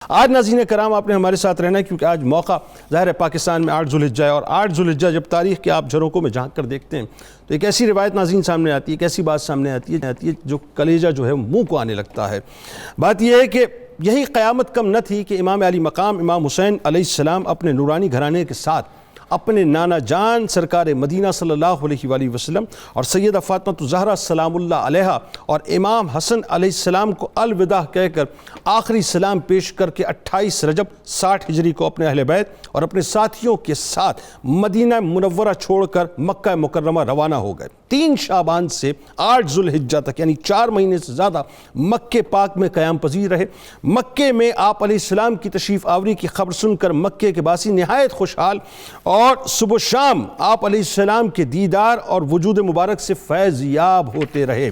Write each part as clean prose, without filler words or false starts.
آج ناظرین کرام آپ نے ہمارے ساتھ رہنا ہے کیونکہ آج موقع ظاہر ہے پاکستان میں 8 ذوالحجہ ہے، اور 8 ذوالحجہ جب تاریخ کے آپ جھروکوں میں جھانک کر دیکھتے ہیں تو ایک ایسی روایت ناظرین سامنے آتی ہے، ایک ایسی بات سامنے آتی ہے جو کلیجہ جو ہے منہ کو آنے لگتا ہے۔ بات یہ ہے کہ یہی قیامت کم نہ تھی کہ امام علی مقام امام حسین علیہ السلام اپنے نورانی گھرانے کے ساتھ اپنے نانا جان سرکار مدینہ صلی اللہ علیہ وآلہ وسلم اور سیدہ فاطمہ الزہرا سلام اللہ علیہا اور امام حسن علیہ السلام کو الوداع کہہ کر آخری سلام پیش کر کے 28 رجب 60 ہجری کو اپنے اہل بیت اور اپنے ساتھیوں کے ساتھ مدینہ منورہ چھوڑ کر مکہ مکرمہ روانہ ہو گئے۔ 3 شعبان سے 8 ذوالحجہ تک یعنی 4 مہینے سے زیادہ مکہ پاک میں قیام پذیر رہے۔ مکہ میں آپ علیہ السلام کی تشریف آوری کی خبر سن کر مکہ کے باسی نہایت خوشحال اور صبح و شام آپ علیہ السلام کے دیدار اور وجود مبارک سے فیض یاب ہوتے رہے۔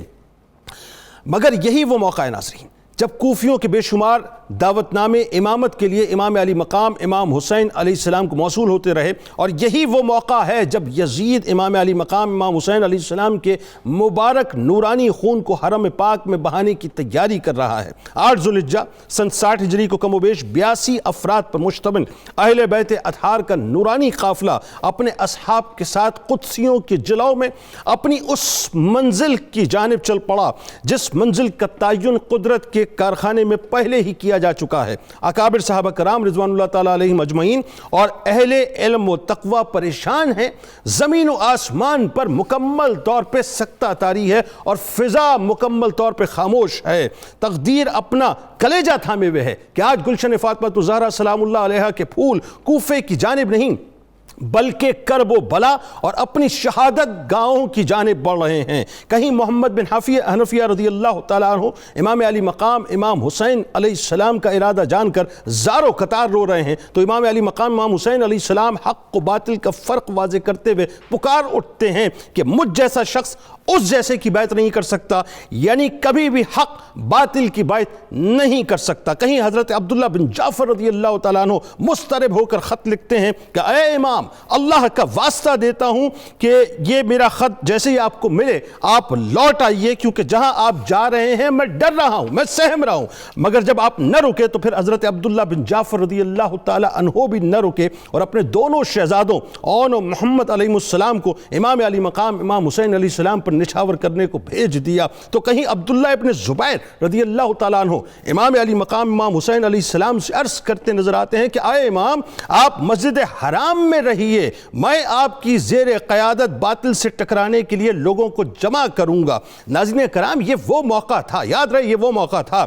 مگر یہی وہ موقع ہے ناظرین جب کوفیوں کے بے شمار دعوت نامے امامت کے لیے امام علی مقام امام حسین علیہ السلام کو موصول ہوتے رہے، اور یہی وہ موقع ہے جب یزید امام علی مقام امام حسین علیہ السلام کے مبارک نورانی خون کو حرم پاک میں بہانے کی تیاری کر رہا ہے۔ 8 ذوالحجہ سن 60 ہجری کو کم و بیش 82 افراد پر مشتمل اہل بیت اطہار کا نورانی قافلہ اپنے اصحاب کے ساتھ قدسیوں کے جلوہ میں اپنی اس منزل کی جانب چل پڑا جس منزل کا تعین قدرت کے کارخانے میں پہلے ہی کیا جا چکا ہے۔ اکابر صحابہ کرام رضوان اللہ تعالیٰ علیہم اجمعین اور اہل علم و تقوی پریشان ہیں، زمین و آسمان پر مکمل طور پہ سکتہ طاری ہے اور فضا مکمل طور پہ خاموش ہے۔ تقدیر اپنا کلیجہ تھامے ہوئے ہے کہ آج گلشن فاطمہ الزہرا سلام اللہ علیہا کے پھول کوفے کی جانب نہیں بلکہ کرب و بلا اور اپنی شہادت گاہوں کی جانب بڑھ رہے ہیں۔ کہیں محمد بن حنفیہ رضی اللہ تعالیٰ عنہ امام علی مقام امام حسین علیہ السلام کا ارادہ جان کر زار و قطار رو رہے ہیں تو امام علی مقام امام حسین علیہ السلام حق و باطل کا فرق واضح کرتے ہوئے پکار اٹھتے ہیں کہ مجھ جیسا شخص اس جیسے کی بیعت نہیں کر سکتا، یعنی کبھی بھی حق باطل کی بیعت نہیں کر سکتا۔ کہیں حضرت عبداللہ بن جعفر رضی اللہ تعالیٰ عنہ مضطرب ہو کر خط لکھتے ہیں کہ اے امام، اللہ کا واسطہ دیتا ہوں کہ یہ میرا خط جیسے ہی آپ کو ملے آپ لوٹ آئیے، کیونکہ جہاں آپ جا رہے ہیں میں ڈر رہا ہوں، میں سہم رہا ہوں۔ مگر جب آپ نہ رکے تو پھر حضرت عبداللہ بن جعفر رضی اللہ تعالیٰ عنہ بھی نہ رکے اور اپنے دونوں شہزادوں اون و محمد علیہ السلام کو امام علی مقام امام حسین علیہ السلام پر نچھاور کرنے کو بھیج دیا۔ تو کہیں عبداللہ ابن زبیر رضی اللہ تعالیٰ عنہ امام علی مقام امام حسین علیہ السلام سے عرض کرتے نظر آتے ہیں کہ اے امام، آپ مسجد حرام میں رہیے، میں آپ کی زیر قیادت باطل سے ٹکرانے کے لیے لوگوں کو جمع کروں گا۔ ناظرین کرام، یہ وہ موقع تھا، یاد رہے یہ وہ موقع تھا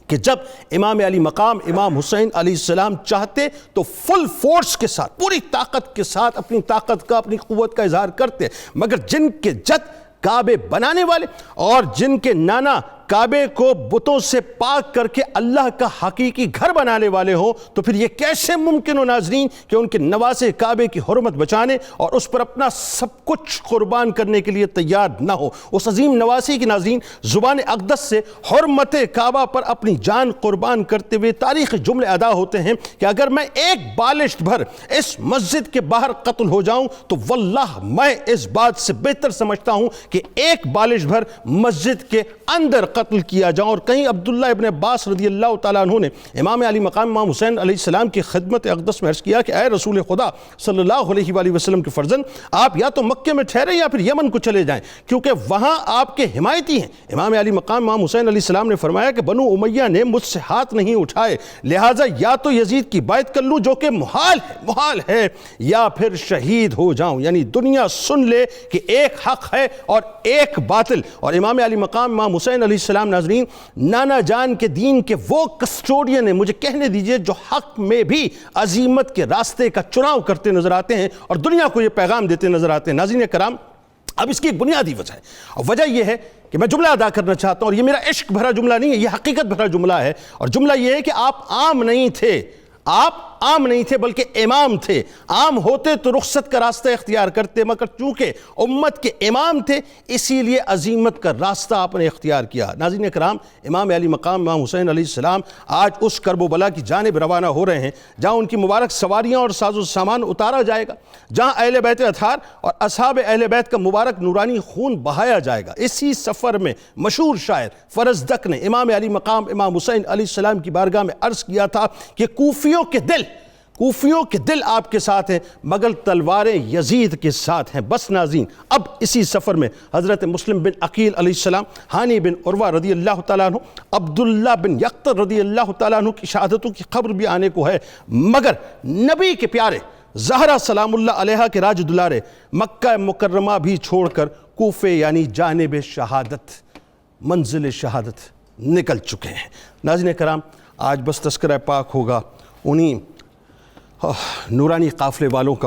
کہ جب امام علی مقام امام حسین علیہ السلام چاہتے تو فل فورس کے ساتھ پوری طاقت کے ساتھ اپنی طاقت کا اپنی قوت کا اظہار کرتے، مگر جن کے جد کعبے بنانے والے اور جن کے نانا کعبے کو بتوں سے پاک کر کے اللہ کا حقیقی گھر بنانے والے ہوں تو پھر یہ کیسے ممکن ہو ناظرین کہ ان کے نواسے کعبے کی حرمت بچانے اور اس پر اپنا سب کچھ قربان کرنے کے لیے تیار نہ ہو۔ اس عظیم نواسی کی ناظرین زبان اقدس سے حرمت کعبہ پر اپنی جان قربان کرتے ہوئے تاریخ جملے ادا ہوتے ہیں کہ اگر میں ایک بالشت بھر اس مسجد کے باہر قتل ہو جاؤں تو واللہ میں اس بات سے بہتر سمجھتا ہوں کہ ایک بالشت بھر مسجد کے اندر قتل کیا جاؤں۔ اور کہیں عبداللہ ابن عباس رضی اللہ تعالیٰ عنہ نے امام علی مقام امام حسین علیہ السلام کی خدمت اقدس میں عرض کیا کہ اے رسول خدا صلی اللہ علیہ وآلہ وسلم کے فرزند، آپ یا تو مکہ میں ٹھہرے یا پھر یمن کو چلے جائیں، کیونکہ وہاں آپ کے حمایتی ہیں۔ امام علی مقام امام حسین علیہ السلام نے فرمایا کہ بنو امیہ نے مجھ سے ہاتھ نہیں اٹھائے، لہٰذا یا تو یزید کی بیعت کر لوں جو کہ محال ہے یا پھر شہید ہو جاؤں، یعنی دنیا سن لے کہ ایک حق ہے اور ایک باطل۔ اور امام علی مقام امام حسین علیہ السلام ناظرین نانا جان کے دین کے وہ کسٹوڈین ہیں، مجھے کہنے دیجئے، جو حق میں بھی عظیمت کے راستے کا چناؤ کرتے نظر آتے ہیں اور دنیا کو یہ پیغام دیتے نظر آتے ہیں۔ ناظرین کرام، اب اس کی ایک بنیادی وجہ ہے، اور وجہ یہ ہے کہ میں جملہ ادا کرنا چاہتا ہوں، اور یہ میرا عشق بھرا جملہ نہیں ہے، یہ حقیقت بھرا جملہ ہے، اور جملہ یہ ہے کہ آپ عام نہیں تھے، آپ عام نہیں تھے بلکہ امام تھے. عام ہوتے تو رخصت کا راستہ اختیار کرتے، مگر چونکہ امت کے امام تھے اسی لیے عزیمت کا راستہ آپ نے اختیار کیا. ناظرین کرام، امام علی مقام امام حسین علیہ السلام آج اس کرب و بلا کی جانب روانہ ہو رہے ہیں جہاں ان کی مبارک سواریاں اور ساز و سامان اتارا جائے گا، جہاں اہل بیت اطہار اور اصحاب اہل بیت کا مبارک نورانی خون بہایا جائے گا. اسی سفر میں مشہور شاعر فرزدق نے امام علی مقام امام حسین علیہ السلام کی بارگاہ میں عرض کیا تھا کہ کوفیوں کے دل آپ کے ساتھ ہیں مگر تلواریں یزید کے ساتھ ہیں. بس ناظرین، اب اسی سفر میں حضرت مسلم بن عقیل علیہ السلام، ہانی بن عروہ رضی اللہ تعالیٰ عنہ، عبداللہ بن یقطر رضی اللہ تعالیٰ عنہ کی شہادتوں کی خبر بھی آنے کو ہے. مگر نبی کے پیارے زہرا سلام اللہ علیہا کے راج دلارے مکہ مکرمہ بھی چھوڑ کر کوفے یعنی جانب شہادت، منزل شہادت نکل چکے ہیں. ناظرین کرام، آج بس تذکرہ پاک ہوگا انہی نورانی قافلے والوں کا.